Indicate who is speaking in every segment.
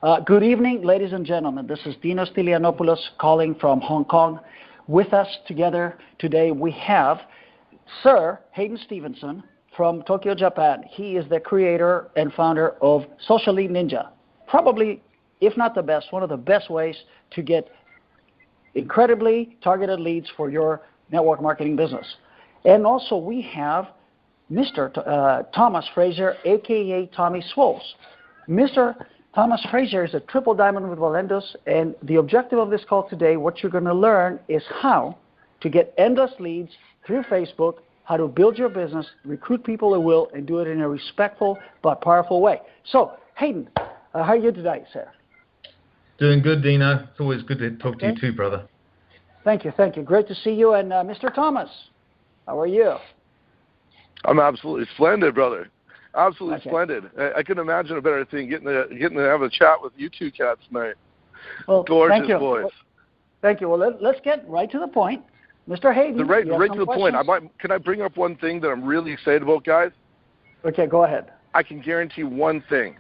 Speaker 1: Good evening, ladies and gentlemen. This is Dinos Stylianopoulos calling from Hong Kong. With us together today, we have Sir Hayden Stevenson from Tokyo, Japan. He is the creator and founder of Social Lead Ninja. Probably, if not the best, one of the best ways to get incredibly targeted leads for your network marketing business. And also, we have Mr. Thomas Fraser, a.k.a. Tommy Swoles. Mr. Thomas Fraser is a triple diamond with Valendos, and the objective of this call today, what you're going to learn is how to get endless leads through Facebook, how to build your business, recruit people at will, and do it in a respectful but powerful way. So, Hayden, how are you today, sir?
Speaker 2: Doing good, Dino. It's always good to talk to you too, brother.
Speaker 1: Thank you, thank you. Great to see you. And Mr. Thomas, how are you?
Speaker 3: I'm absolutely splendid, brother. Absolutely splendid. I couldn't imagine a better thing getting to have a chat with you two cats tonight.
Speaker 1: Well,
Speaker 3: gorgeous
Speaker 1: thank you.
Speaker 3: voice.
Speaker 1: Thank you. Well, let's get right to the point. Mr. Hayden,
Speaker 3: right to the
Speaker 1: questions?
Speaker 3: point. Can I bring up one thing that I'm really excited about, guys?
Speaker 1: Okay, go ahead.
Speaker 3: I can guarantee one thing.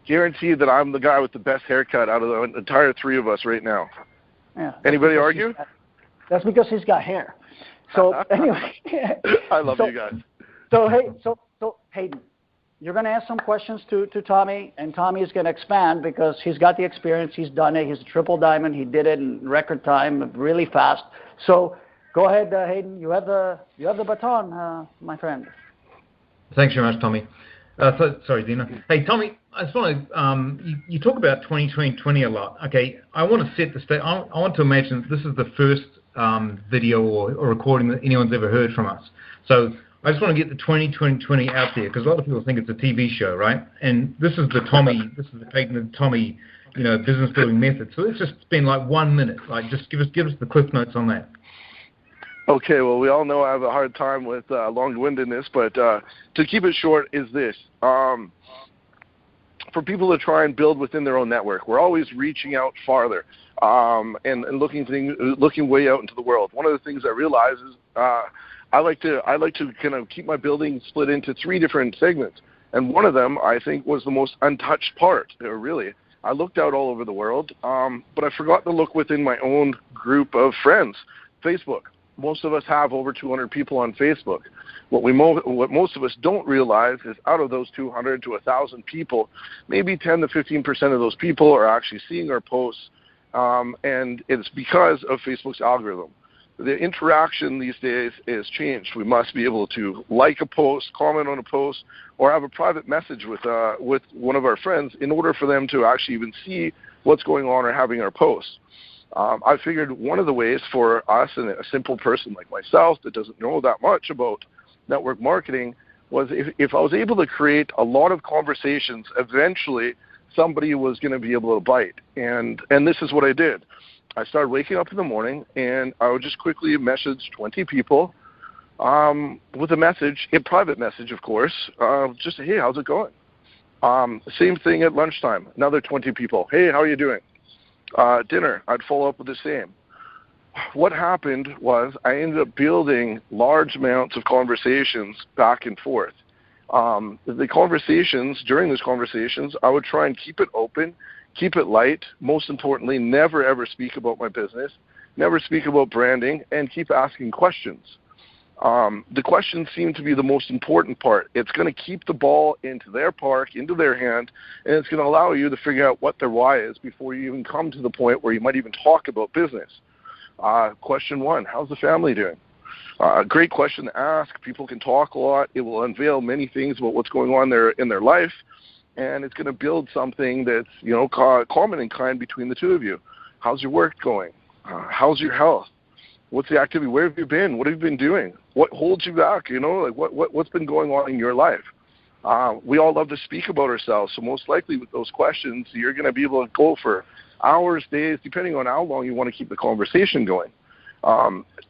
Speaker 3: Guarantee that I'm the guy with the best haircut out of the entire three of us right now.
Speaker 1: Yeah.
Speaker 3: Anybody argue?
Speaker 1: That's because he's got hair. So anyway.
Speaker 3: I love you guys.
Speaker 1: So Hayden, you're going to ask some questions to Tommy, and Tommy is going to expand because he's got the experience. He's done it. He's a triple diamond. He did it in record time, really fast. So go ahead, Hayden. You have the baton, my friend.
Speaker 2: Thanks very much, Tommy. Sorry, Dina. Hey, Tommy, I just want to, you talk about 2020 a lot. Okay, I want to set the stage. I want to imagine this is the first video or recording that anyone's ever heard from us. So I just want to get the 2020 out there because a lot of people think it's a TV show, right? And this is the patented Tommy, business building method. So let's just spend like 1 minute. Like, just give us the cliff notes on that.
Speaker 3: Okay, well, we all know I have a hard time with long-windedness, but to keep it short is this. For people to try and build within their own network, we're always reaching out farther and looking way out into the world. One of the things I realize is I like to kind of keep my building split into three different segments, and one of them I think was the most untouched part. Really, I looked out all over the world, but I forgot to look within my own group of friends. Facebook. Most of us have over 200 people on Facebook. What most of us don't realize is out of those 200 to 1,000 people, maybe 10 to 15% of those people are actually seeing our posts, and it's because of Facebook's algorithm. The interaction these days is changed. We must be able to like a post, comment on a post, or have a private message with one of our friends in order for them to actually even see what's going on or having our posts. I figured one of the ways for us and a simple person like myself that doesn't know that much about network marketing was if I was able to create a lot of conversations, eventually somebody was going to be able to bite. And this is what I did. I started waking up in the morning, and I would just quickly message 20 people with a message, a private message, of course, just, hey, how's it going? Same thing at lunchtime, another 20 people. Hey, how are you doing? Dinner, I'd follow up with the same. What happened was I ended up building large amounts of conversations back and forth. During these conversations, I would try and keep it open, keep it light. Most importantly, never ever speak about my business, never speak about branding, and keep asking questions. The questions seem to be the most important part. It's going to keep the ball into their park, into their hand, and it's going to allow you to figure out what their why is before you even come to the point where you might even talk about business. Question one, how's the family doing? Great question to ask. People can talk a lot. It will unveil many things about what's going on in their life, and it's going to build something that's common in kind between the two of you. How's your work going? How's your health? What's the activity? Where have you been? What have you been doing? What holds you back? What's been going on in your life? We all love to speak about ourselves, so most likely with those questions, you're going to be able to go for hours, days, depending on how long you want to keep the conversation going.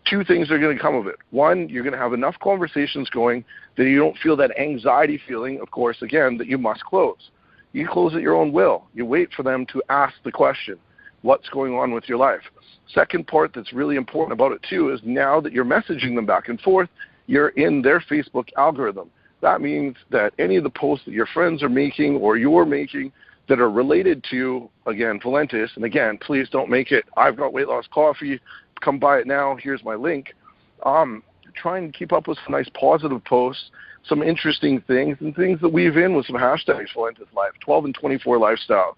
Speaker 3: Two things are going to come of it. One, you're going to have enough conversations going that you don't feel that anxiety feeling, of course, again, that you must close. You close at your own will. You wait for them to ask the question, what's going on with your life? Second part that's really important about it too is now that you're messaging them back and forth, you're in their Facebook algorithm. That means that any of the posts that your friends are making or you're making, that are related to, again, Valentis. And again, please don't make it, I've got weight loss coffee, come buy it now, here's my link. Try and keep up with some nice positive posts, some interesting things, and things that weave in with some hashtags, Valentis Life, 12 and 24 lifestyle,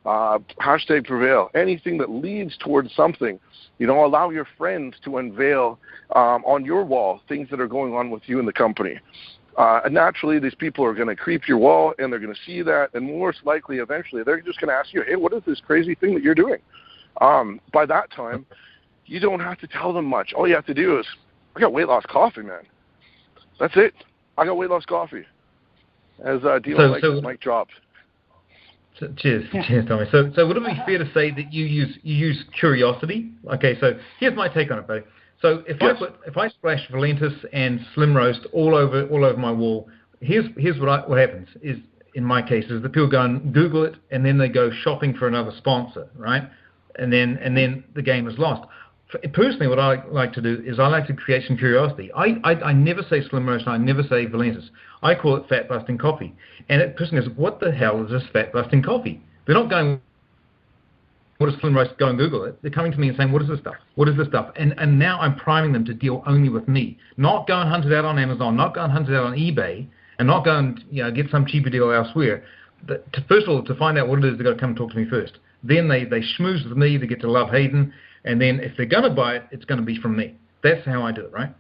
Speaker 3: hashtag prevail, anything that leads towards something. Allow your friends to unveil on your wall things that are going on with you in the company. And naturally, these people are going to creep your wall, and they're going to see that, and most likely, eventually, they're just going to ask you, hey, what is this crazy thing that you're doing? By that time, you don't have to tell them much. All you have to do is, I got weight loss coffee, man. That's it. I got weight loss coffee. As Dino likes his mic dropped.
Speaker 2: Cheers, Tommy. So would it be fair to say that you use curiosity? Okay, so here's my take on it, buddy. So if I splash Valentis and Slim Roast all over my wall, here's what happens is, in my case, is that people go and Google it, and then they go shopping for another sponsor, right? And then the game is lost. Personally, what I like to do is I like to create some curiosity. I never say Slim Roast, I never say Valentis. I call it fat busting coffee. And a person goes, what the hell is this fat busting coffee? They're not going, what is Slim Roast? Go and Google it. They're coming to me and saying, what is this stuff? What is this stuff? And now I'm priming them to deal only with me. Not go and hunt it out on Amazon, not go and hunt it out on eBay, and not go and get some cheaper deal elsewhere. First of all, to find out what it is, they've got to come and talk to me first. Then they schmooze with me, they get to love Hayden, and then if they're going to buy it, it's going to be from me. That's how I do it, right?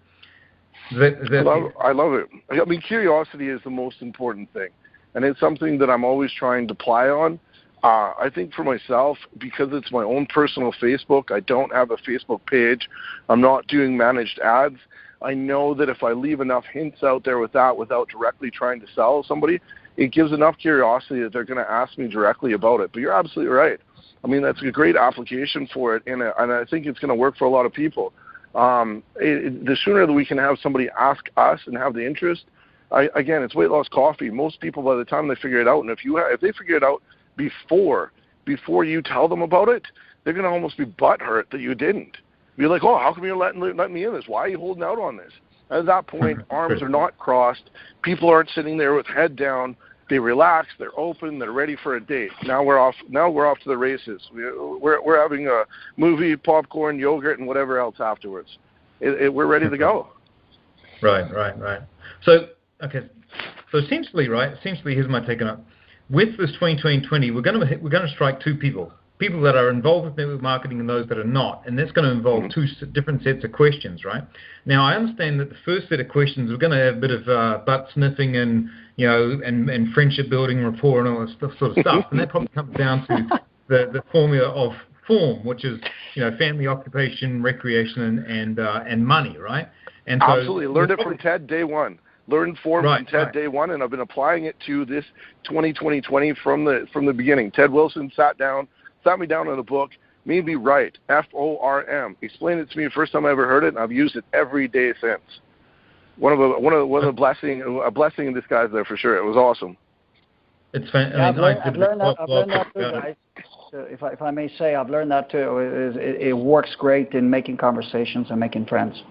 Speaker 3: I love it. I mean, curiosity is the most important thing, and it's something that I'm always trying to ply on. I think for myself, because it's my own personal Facebook, I don't have a Facebook page. I'm not doing managed ads. I know that if I leave enough hints out there with that without directly trying to sell somebody, it gives enough curiosity that they're going to ask me directly about it. But you're absolutely right. I mean, that's a great application for it, and I think it's going to work for a lot of people. The sooner that we can have somebody ask us and have the interest, again, it's weight loss coffee. Most people, by the time they figure it out, and if they figure it out before you tell them about it, they're going to almost be butthurt that you didn't. Be like, oh, how come you're letting me in this? Why are you holding out on this? At that point, arms are not crossed. People aren't sitting there with head down. They relax. They're open. They're ready for a date. Now we're off to the races. We're having a movie, popcorn, yogurt, and whatever else afterwards. We're ready to go.
Speaker 2: Right. So essentially, here's my take on it. With this 2020, we're going to strike two people that are involved with network marketing and those that are not, and that's going to involve two different sets of questions, right? Now, I understand that the first set of questions we're going to have a bit of butt sniffing and and friendship building, rapport, and all that sort of stuff, and that probably comes down to the formula of form, which is family, occupation, recreation, and money, right? And so
Speaker 3: absolutely, learned it from Ted day one. Learned form from Ted day one, and I've been applying it to this 2020 from the beginning. Ted Wilson sat me down in a book, made me write FORM. Explained it to me the first time I ever heard it, and I've used it every day since. One of the a blessing in disguise there for sure. It was awesome.
Speaker 2: It's
Speaker 1: I've learned that too, guys. If I may say, I've learned that too. It works great in making conversations and making friends.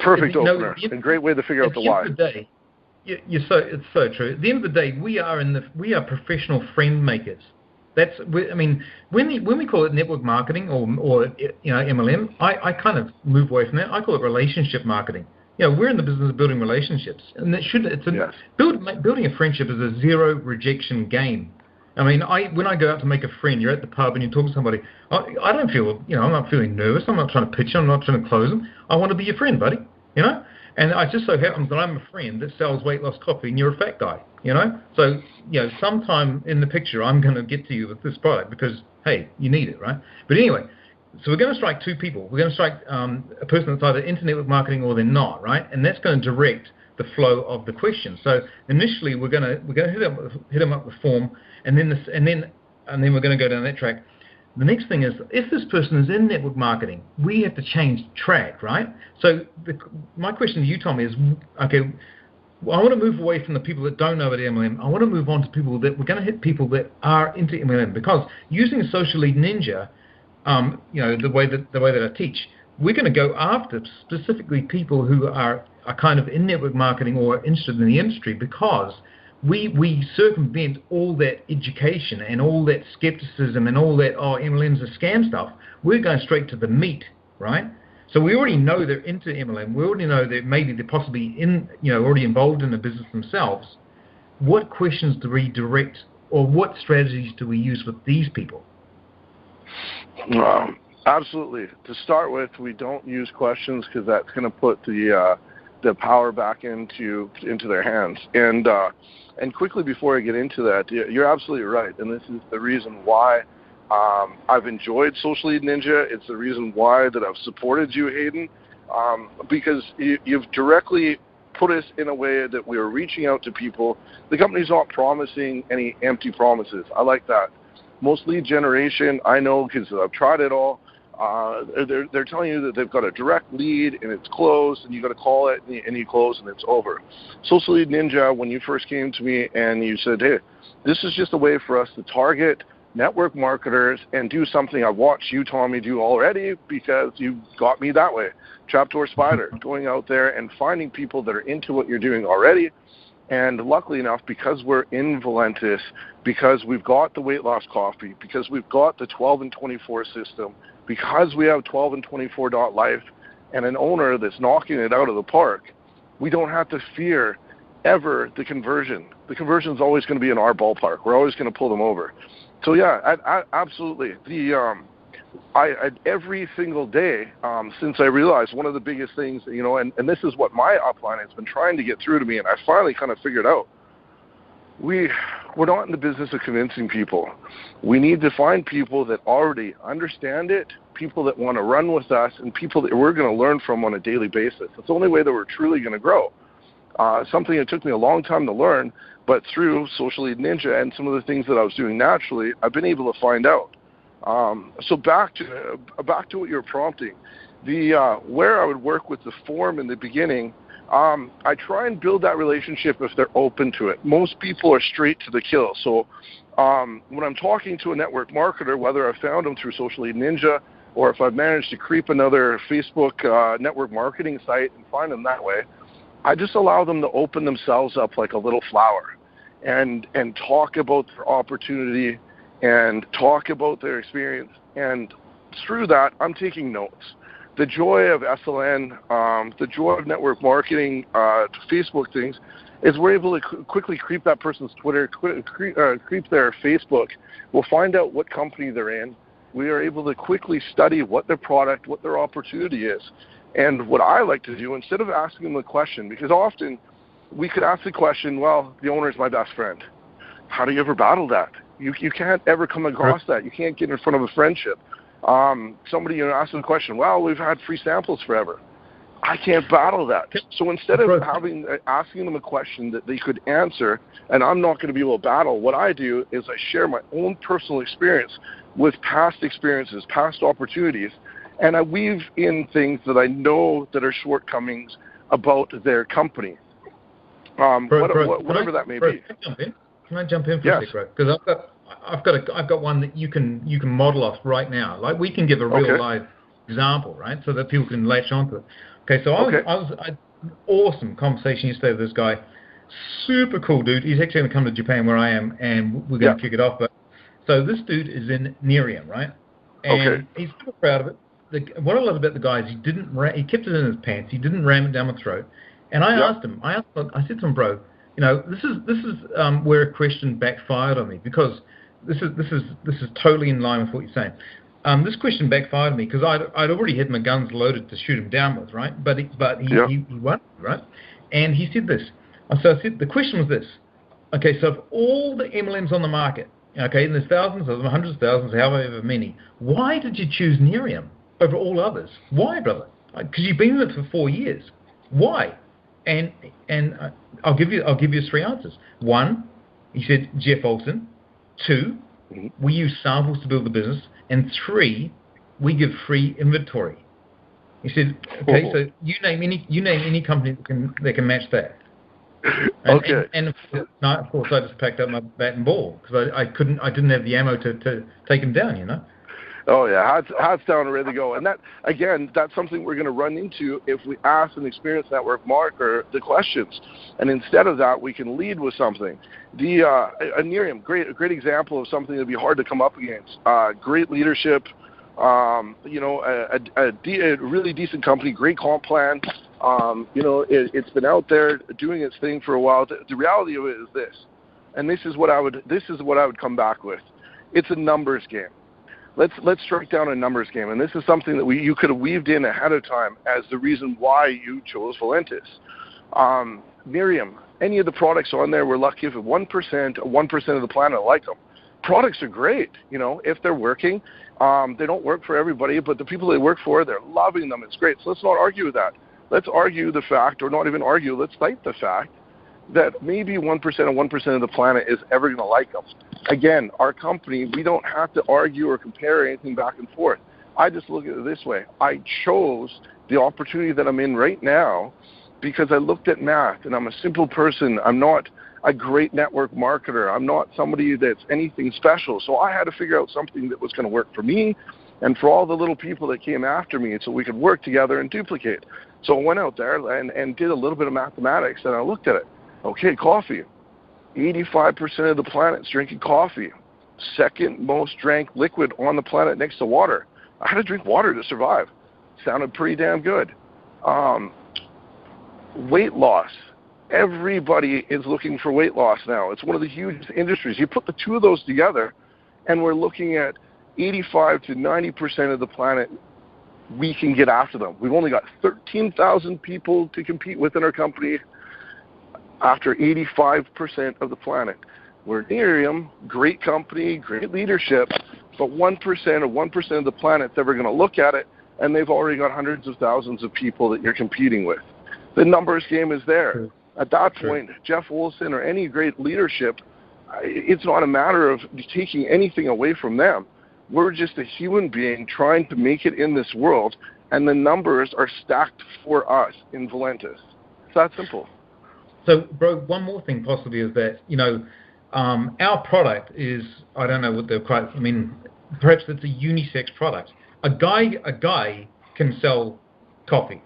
Speaker 3: Perfect opener, and great way to figure out the why.
Speaker 2: It's so true. At the end of the day, we are professional friend makers. When we call it network marketing or MLM, I kind of move away from that. I call it relationship marketing. We're in the business of building relationships, and building a friendship is a zero rejection game. I mean, when I go out to make a friend, you're at the pub and you talk to somebody. I don't feel, I'm not feeling nervous. I'm not trying to pitch them. I'm not trying to close them. I want to be your friend, buddy. And I just so happens that I'm a friend that sells weight loss coffee, and you're a fat guy. So sometime in the picture, I'm going to get to you with this product because hey, you need it, right? But anyway. So we're going to strike two people. We're going to strike a person that's either into network marketing or they're not, right? And that's going to direct the flow of the question. So initially we're going to hit them up with form, and then we're going to go down that track. The next thing is, if this person is in network marketing, we have to change track, right? So my question to you, Tommy, is okay. I want to move away from the people that don't know about MLM. I want to move on to people that we're going to hit people that are into MLM, because using a social lead ninja. The way that I teach, we're going to go after specifically people who are kind of in network marketing or interested in the industry, because we circumvent all that education and all that skepticism and all that, oh, MLM's a scam stuff. We're going straight to the meat, right? So we already know they're into MLM. We already know that maybe they're possibly already involved in the business themselves. What questions do we direct, or what strategies do we use with these people?
Speaker 3: Absolutely. To start with, we don't use questions because that's going to put the power back into their hands. And quickly before I get into that, you're absolutely right. And this is the reason why I've enjoyed Social Lead Ninja. It's the reason why that I've supported you, Hayden, because you've directly put us in a way that we are reaching out to people. The company's not promising any empty promises. I like that. Most lead generation, I know because I've tried it all. They're telling you that they've got a direct lead and it's closed and you got to call it and you close and it's over. Social Lead Ninja, when you first came to me and you said, hey, this is just a way for us to target network marketers and do something I've watched you, Tommy, do already because you got me that way. Trapdoor Spider, going out there and finding people that are into what you're doing already. And luckily enough, because we're in Valentis, because we've got the weight loss coffee, because we've got the 12 and 24 system, because we have 12 and 24.life and an owner that's knocking it out of the park, we don't have to fear ever the conversion. The conversion is always going to be in our ballpark. We're always going to pull them over. So yeah, absolutely. Every single day since I realized one of the biggest things, and this is what my upline has been trying to get through to me, and I finally kind of figured out, we're not in the business of convincing people. We need to find people that already understand it, people that want to run with us, and people that we're going to learn from on a daily basis. It's the only way that we're truly going to grow. Something that took me a long time to learn, but through Social Lead Ninja and some of the things that I was doing naturally, I've been able to find out. So back to what you're prompting, where I would work with the form in the beginning, I try and build that relationship if they're open to it. Most people are straight to the kill. So when I'm talking to a network marketer, whether I found them through Social Lead Ninja or if I've managed to creep another Facebook network marketing site and find them that way, I just allow them to open themselves up like a little flower and talk about their opportunity and talk about their experience. And through that, I'm taking notes. The joy of SLN, the joy of network marketing, Facebook things, is we're able to quickly creep that person's Twitter, creep their Facebook. We'll find out what company they're in. We are able to quickly study what their product, what their opportunity is. And what I like to do, instead of asking them the question, because often we could ask the question, well, the owner is my best friend. How do you ever battle that? You can't ever come across that. You can't get in front of a friendship. Somebody asks them the question, well, we've had free samples forever. I can't battle that. So instead of asking them a question that they could answer, and I'm not going to be able to battle, what I do is I share my own personal experience with past experiences, past opportunities, and I weave in things that I know that are shortcomings about their company, whatever that may be.
Speaker 2: Can I jump in for a sec, bro? Because I've got one that you can model off right now. Like we can give a real live example, right, so that people can latch onto it. Okay, so I had an awesome conversation yesterday with this guy, super cool dude. He's actually going to come to Japan where I am, and we're going to kick it off. But so this dude is in Nerium, right? And he's super proud of it. What I love about the guy is he kept it in his pants. He didn't ram it down my throat. And I asked him. I said to him, bro, this is where a question backfired on me, because this is totally in line with what you're saying. This question backfired on me because I'd already had my guns loaded to shoot him down with, right? But he won, right? And he said this. So I said the question was this. Okay, so of all the MLMs on the market, okay, and there's thousands of them, hundreds of thousands, however many, why did you choose Nerium over all others? Why, brother? Because you've been in it for 4 years. Why? And I'll give you 3 answers. 1, he said Jeff Olson. 2, we use samples to build the business. And 3, we give free inventory. He said, okay, so you name any company that can match that. And of course, I just packed up my bat and ball because I didn't have the ammo to take him down,
Speaker 3: Oh yeah, hats down and ready to go. And that, again, that's something we're going to run into if we ask an experienced network marketer the questions. And instead of that, we can lead with something. The Anirium, a great example of something that'd be hard to come up against. Great leadership, you know, a really decent company, great comp plan. You know, it's been out there doing its thing for a while. The reality of it is this, and this is what I would come back with. It's a numbers game. Let's strike down a numbers game, and this is something that you could have weaved in ahead of time as the reason why you chose Valentis. Miriam, any of the products on there, we're lucky if 1% of the planet like them. Products are great, you know, if they're working. They don't work for everybody, but the people they work for, they're loving them. It's great. So let's not argue with that. Let's argue the fact, or not even argue, let's cite the fact that maybe 1% of 1% of the planet is ever going to like them. Again, our company, we don't have to argue or compare anything back and forth. I just look at it this way. I chose the opportunity that I'm in right now because I looked at math, and I'm a simple person. I'm not a great network marketer. I'm not somebody that's anything special. So I had to figure out something that was going to work for me and for all the little people that came after me so we could work together and duplicate. So I went out there and did a little bit of mathematics, and I looked at it. Okay, coffee. 85% of the planet's drinking coffee. Second most drank liquid on the planet next to water. I had to drink water to survive. Sounded pretty damn good. Weight loss. Everybody is looking for weight loss now. It's one of the huge industries. You put the two of those together, and we're looking at 85 to 90% of the planet. We can get after them. We've only got 13,000 people to compete with in our company after 85% of the planet. We're Ethereum, great company, great leadership, but 1% of 1% of the planet's ever going to look at it, and they've already got hundreds of thousands of people that you're competing with. The numbers game is there. True. At that point, Jeff Wilson or any great leadership, it's not a matter of taking anything away from them. We're just a human being trying to make it in this world, and the numbers are stacked for us in Valentis. It's that simple.
Speaker 2: So, bro, one more thing possibly is that, you know, our product is, I don't know what they're quite, I mean, perhaps it's a unisex product. A guy can sell coffee.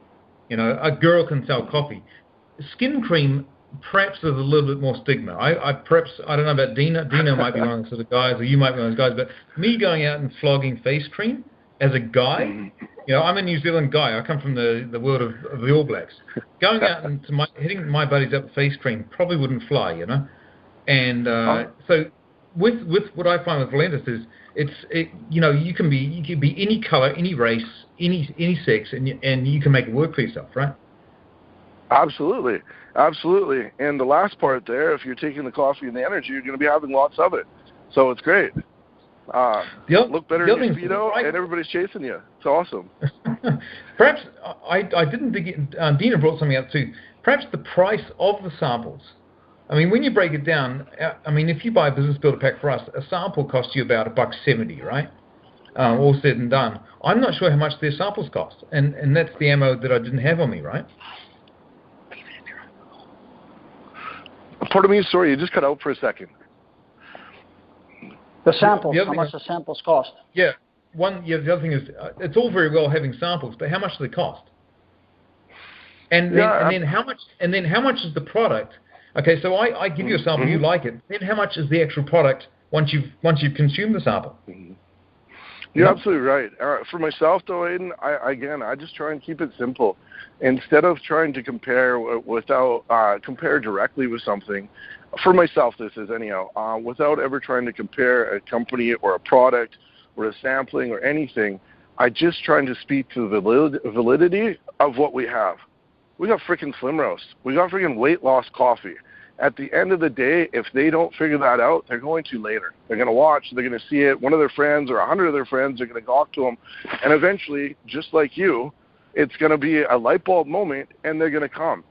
Speaker 2: You know, a girl can sell coffee. Skin cream, perhaps there's a little bit more stigma. I don't know about Dino. Dino might be one of the sort of guys, or you might be one of those guys, but me going out and flogging face cream as a guy, you know, I'm a New Zealand guy. I come from the world of the All Blacks. Going out and hitting my buddies up with face cream probably wouldn't fly, you know. And so with what I find with Valentis is you know, you can be any color, any race, any sex, and you can make it work for yourself, right?
Speaker 3: Absolutely. Absolutely. And the last part there, if you're taking the coffee and the energy, you're going to be having lots of it. So it's great. Look better in your Speedo, and everybody's chasing you. It's awesome.
Speaker 2: Perhaps, I didn't think it, Dina brought something up too. Perhaps the price of the samples. I mean, when you break it down, I mean, if you buy a business builder pack for us, a sample costs you about $1.70, right? All said and done. I'm not sure how much their samples cost. And that's the ammo that I didn't have on me, right?
Speaker 3: Pardon me, sorry, you just cut out for a second.
Speaker 1: The samples, how much the samples cost?
Speaker 2: Yeah. The other thing is, it's all very well having samples, but how much do they cost? And then how much is the product? Okay, so I give you a sample, you like it. Then how much is the actual product once you've consumed the sample?
Speaker 3: You're absolutely right. For myself, though, Aiden, I just try and keep it simple. Instead of trying to compare compare directly with something, for myself this is anyhow, without ever trying to compare a company or a product or a sampling or anything, I just trying to speak to the validity of what we have. We got freaking Slim Roast. We got freaking weight loss coffee. At the end of the day, if they don't figure that out, they're going to later. They're going to watch, they're going to see it. One of their friends or 100 of their friends are going to talk to them. And eventually, just like you, it's going to be a light bulb moment, and they're going to come.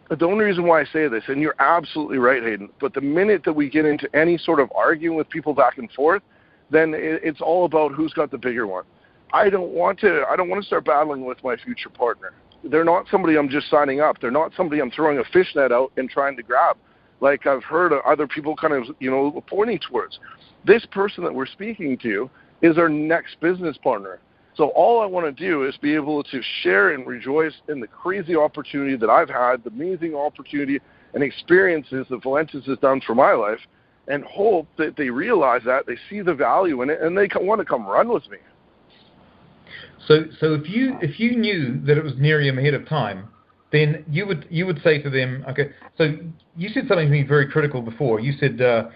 Speaker 3: But the only reason why I say this, and you're absolutely right, Hayden, but the minute that we get into any sort of arguing with people back and forth, then it's all about who's got the bigger one. I don't want to start battling with my future partner. They're not somebody I'm just signing up. They're not somebody I'm throwing a fishnet out and trying to grab, like I've heard other people kind of, pointing towards. This person that we're speaking to is our next business partner. So all I want to do is be able to share and rejoice in the crazy opportunity that I've had, the amazing opportunity and experiences that Valentis has done for my life, and hope that they realize that, they see the value in it, and they want to come run with me.
Speaker 2: So if you knew that it was Nerium ahead of time, then you would say to them, okay. So you said something to me very critical before. You said, okay,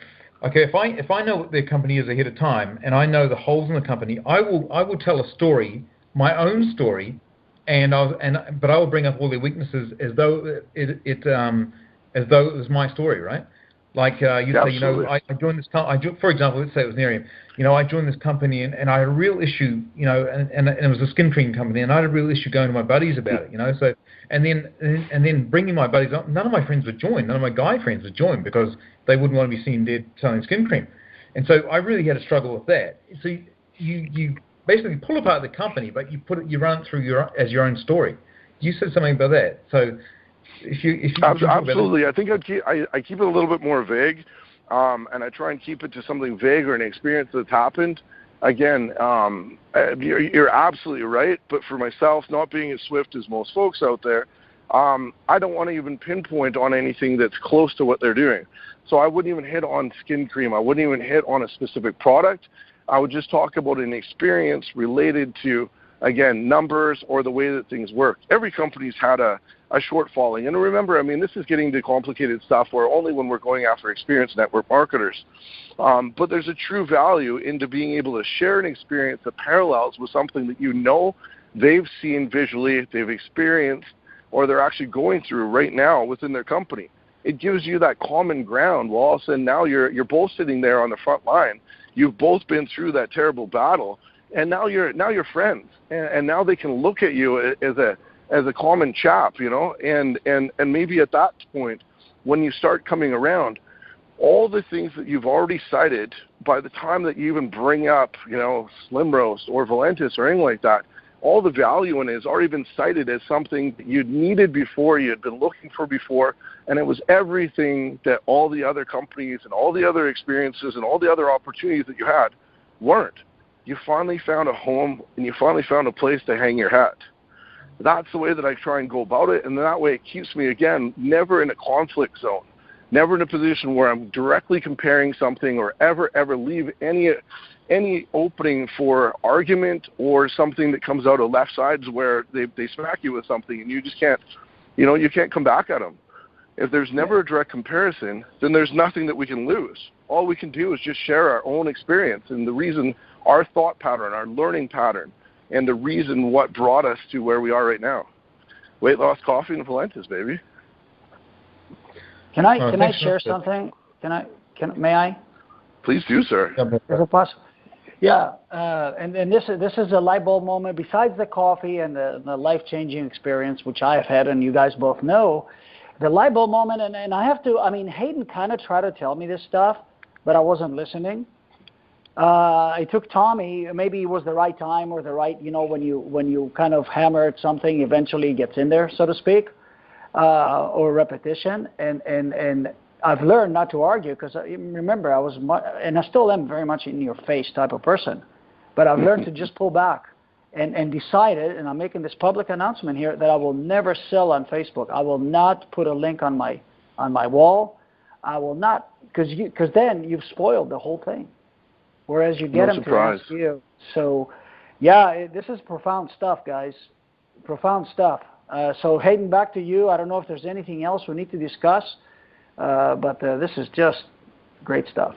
Speaker 2: if I know what their company is ahead of time, and I know the holes in the company, I will tell a story, my own story, but I will bring up all their weaknesses as though it was my story, right? Like you'd say, you know, I joined this company. For example, let's say it was Nerium. You know, I joined this company and I had a real issue. You know, and it was a skin cream company, and I had a real issue going to my buddies about it. You know, so and then bringing my buddies up. None of my friends would join. None of my guy friends would join because they wouldn't want to be seen dead selling skin cream. And so I really had a struggle with that. So you basically pull apart the company, but you run it through as your own story. You said something about that. So. If you
Speaker 3: absolutely, I think I keep it a little bit more vague, and I try and keep it to something vague or an experience that's happened. Again, you're absolutely right, but for myself, not being as swift as most folks out there, I don't want to even pinpoint on anything that's close to what they're doing. So I wouldn't even hit on skin cream. I wouldn't even hit on a specific product. I would just talk about an experience related to, again, numbers or the way that things work. Every company's had a shortfalling. And remember, I mean, this is getting to complicated stuff where only when we're going after experienced network marketers. But there's a true value into being able to share an experience that parallels with something that you know they've seen visually, they've experienced, or they're actually going through right now within their company. It gives you that common ground. Well, all of a sudden now you're both sitting there on the front line. You've both been through that terrible battle, and now you're friends. And now they can look at you as a common chap, you know, and maybe at that point, when you start coming around, all the things that you've already cited, by the time that you even bring up, you know, Slim Roast or Valentis or anything like that, all the value in it has already been cited as something that you'd needed before, you had been looking for before, and it was everything that all the other companies and all the other experiences and all the other opportunities that you had weren't. You finally found a home, and you finally found a place to hang your hat. That's the way that I try and go about it, and that way it keeps me, again, never in a conflict zone, never in a position where I'm directly comparing something or ever leave any opening for argument or something that comes out of left sides where they smack you with something and you just can't, you know, you can't come back at them. If there's never a direct comparison, then there's nothing that we can lose. All we can do is just share our own experience and the reason, our thought pattern, our learning pattern, and the reason what brought us to where we are right now. Weight loss coffee and Valentis, baby.
Speaker 1: Can I share something? May I?
Speaker 3: Please do, sir.
Speaker 1: Is it possible? Yeah, and this is a light bulb moment. Besides the coffee and the life-changing experience, which I have had and you guys both know, the light bulb moment, and I have to, I mean, Hayden kind of tried to tell me this stuff, but I wasn't listening. It took Tommy, maybe it was the right time or the right, you know, when you kind of hammer at something, eventually it gets in there, so to speak, or repetition. And I've learned not to argue because remember, I was, and I still am very much in your face type of person, but I've learned to just pull back and decided, and I'm making this public announcement here, that I will never sell on Facebook. I will not put a link on my wall. I will not, because then you've spoiled the whole thing. Whereas you get them to ask you. So, yeah, this is profound stuff, guys. Profound stuff. So, Hayden, back to you. I don't know if there's anything else we need to discuss, but this is just great stuff.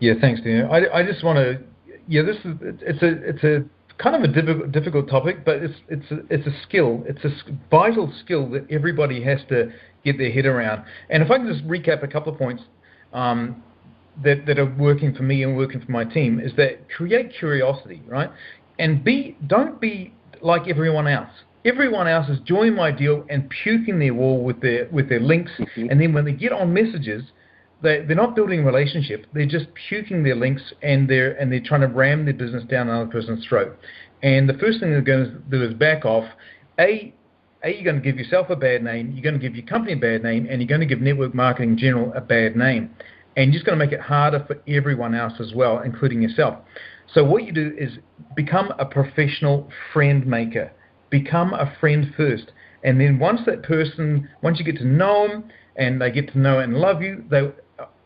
Speaker 2: Yeah, thanks, Dino. I just want to. Yeah, it's a kind of a difficult topic, but it's a skill. It's a vital skill that everybody has to get their head around. And if I can just recap a couple of points. That are working for me and working for my team is that create curiosity, right? And don't be like everyone else. Everyone else is joining my deal and puking their wall with their links, and then when they get on messages, they're not building a relationship. They're just puking their links and they're trying to ram their business down another person's throat. And the first thing they're going to do is back off. You're going to give yourself a bad name. You're going to give your company a bad name, and you're going to give network marketing in general a bad name. and you're just going to make it harder for everyone else as well, including yourself. So what you do is become a professional friend maker. Become a friend first. And then once you get to know them and they get to know and love you, they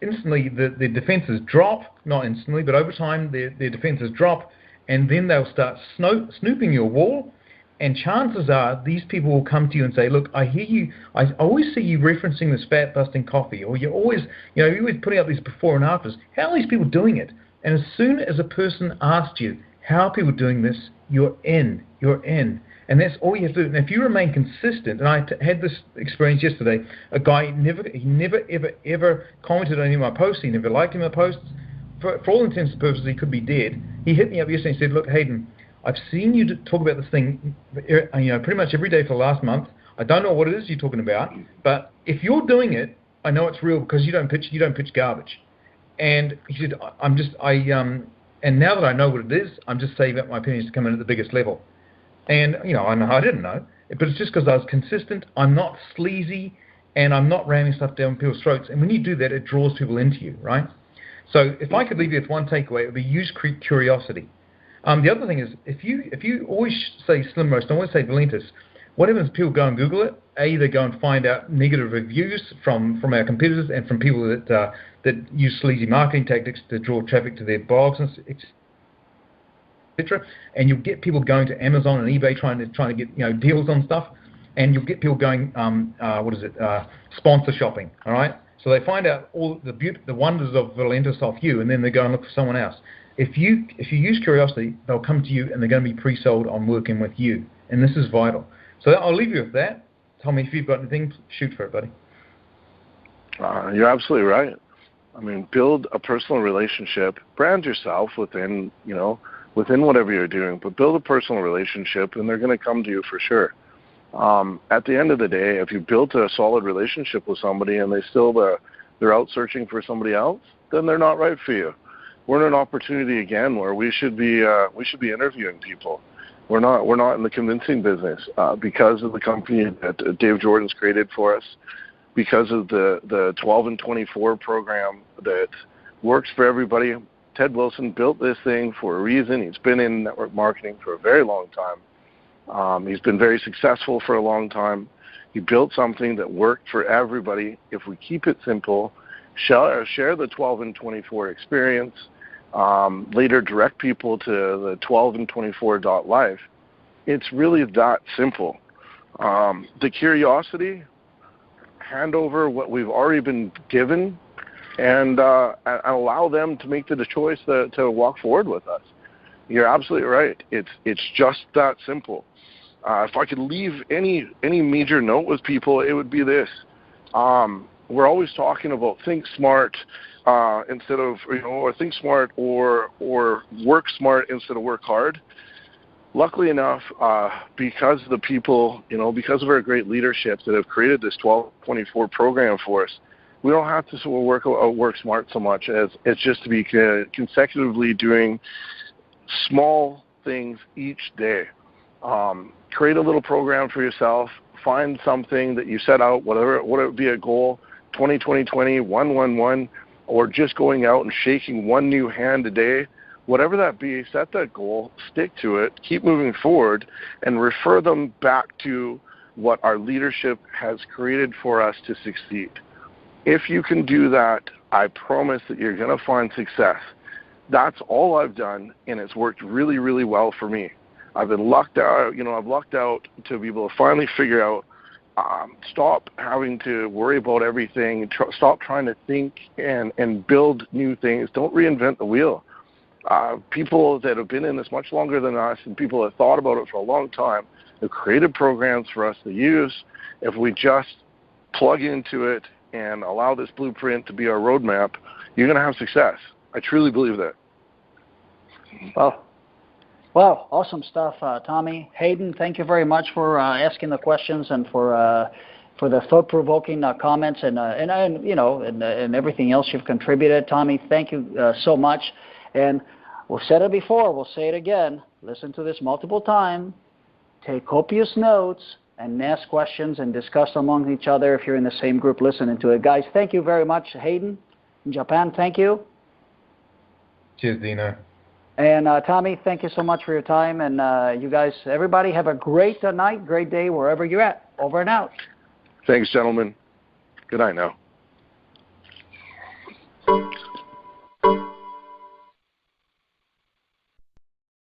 Speaker 2: instantly, their defenses drop, not instantly, but over time their defenses drop, and then they'll start snooping your wall. And chances are these people will come to you and say, look, I hear you, I always see you referencing this fat-busting coffee, or you're always putting up these before and afters. How are these people doing it? And as soon as a person asks you, how are people doing this, you're in. And that's all you have to do. And if you remain consistent, and I had this experience yesterday, a guy, he never, ever commented on any of my posts, he never liked any of my posts. For all intents and purposes, he could be dead. He hit me up yesterday and said, look, Hayden, I've seen you talk about this thing, pretty much every day for the last month. I don't know what it is you're talking about, but if you're doing it, I know it's real because you don't pitch garbage. And he said, and now that I know what it is, I'm just saving up my pennies to come in at the biggest level. And I didn't know, but it's just because I was consistent. I'm not sleazy, and I'm not ramming stuff down people's throats. And when you do that, it draws people into you, right? So if I could leave you with one takeaway, it would be use curiosity. The other thing is, if you always say slim roast, I always say Valentis, what happens is people go and Google it. They go and find out negative reviews from our competitors and from people that use sleazy marketing tactics to draw traffic to their blogs, etc. And you'll get people going to Amazon and eBay trying to get deals on stuff, and you'll get people going sponsor shopping. All right. So they find out all the wonders of Valentis off you, and then they go and look for someone else. If you use curiosity, they'll come to you and they're going to be pre-sold on working with you. And this is vital. So I'll leave you with that. Tell me if you've got anything. Shoot for it, buddy.
Speaker 3: You're absolutely right. I mean, build a personal relationship. Brand yourself within whatever you're doing. But build a personal relationship, and they're going to come to you for sure. At the end of the day, if you built a solid relationship with somebody and they're out searching for somebody else, then they're not right for you. We're in an opportunity again where we should be interviewing people. We're not in the convincing business because of the company that Dave Jordan's created for us, because of the 12 and 24 program that works for everybody. Ted Wilson built this thing for a reason. He's been in network marketing for a very long time. He's been very successful for a long time. He built something that worked for everybody. If we keep it simple, share the 12 and 24 experience, later direct people to the 12and24.life. It's really that simple. The curiosity, hand over what we've already been given, and allow them to make the choice to walk forward with us. You're absolutely right. It's just that simple. If I could leave any major note with people, it would be this. We're always talking about think smart instead of, or think smart or work smart instead of work hard. Luckily enough, because of the people, because of our great leaderships that have created this 1224 program for us, we don't have to sort of work smart so much as it's just to be consecutively doing small things each day. Create a little program for yourself. Find something that you set out, whatever it be a goal, 20-20-20, 1-1-1, or just going out and shaking one new hand a day. Whatever that be, set that goal, stick to it, keep moving forward, and refer them back to what our leadership has created for us to succeed. If you can do that, I promise that you're going to find success. That's all I've done, and it's worked really, really well for me. I've been lucked out, I've lucked out to be able to finally figure out, stop having to worry about everything, stop trying to think and build new things. Don't reinvent the wheel. People that have been in this much longer than us and people that thought about it for a long time have created programs for us to use. If we just plug into it and allow this blueprint to be our roadmap, you're going to have success. I truly believe that.
Speaker 1: Well, awesome stuff, Tommy. Hayden, thank you very much for asking the questions and for the thought-provoking comments and everything else you've contributed. Tommy, thank you so much. And we've said it before, we'll say it again. Listen to this multiple times. Take copious notes and ask questions and discuss among each other if you're in the same group listening to it. Guys, thank you very much. Hayden, in Japan, thank you.
Speaker 2: Cheers, Dino.
Speaker 1: And Tommy, thank you so much for your time. And you guys, everybody, have a great night, great day, wherever you're at. Over and out.
Speaker 3: Thanks, gentlemen. Good night now.